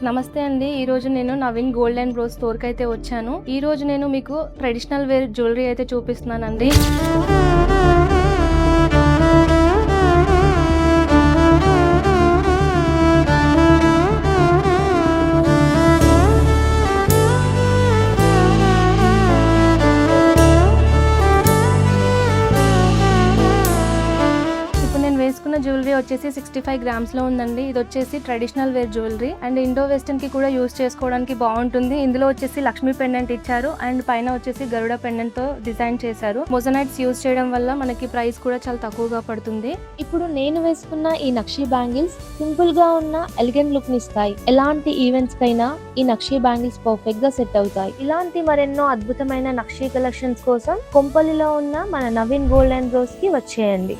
నమస్తే అండి. ఈ రోజు నేను Naveen gold and bros store కి అయితే వచ్చాను. ఈ రోజు నేను మీకు ట్రెడిషనల్ వేర్ జ్యువెలరీ అయితే చూపిస్తున్నానండి. వేసుకున్న జ్యువెలరీ వచ్చేసి 65 గ్రామ్స్ లో ఉందండి. ఇది వచ్చేసి traditional wear jewellery and Indo western కి కూడా యూస్ చేసుకోవడానికి బాగుంటుంది. ఇందులో వచ్చేసి లక్ష్మీ పెండెంట్ ఇచ్చారు అండ్ పైన వచ్చేసి గరుడ పెండెంట్ తో డిజైన్ చేశారు. మొజనైట్స్ యూస్ చేయడం వల్ల మనకి ప్రైస్ కూడా చాలా తక్కువగా పడుతుంది. ఇప్పుడు నేను వేసుకున్న ఈ నక్షి బ్యాంగిల్స్ సింపుల్ గా ఉన్న ఎలిగెంట్ లుక్ ని ఇస్తాయి. ఎలాంటి ఈవెంట్స్ కైనా ఈ నక్షి బ్యాంగిల్స్ పర్ఫెక్ట్ గా సెట్ అవుతాయి. ఇలాంటి మరెన్నో అద్భుతమైన నక్షి కలెక్షన్స్ కోసం కొంపల్లిలో ఉన్న మన నవీన్ గోల్డ్ అండ్ బ్రోస్ కి వచ్చేయండి.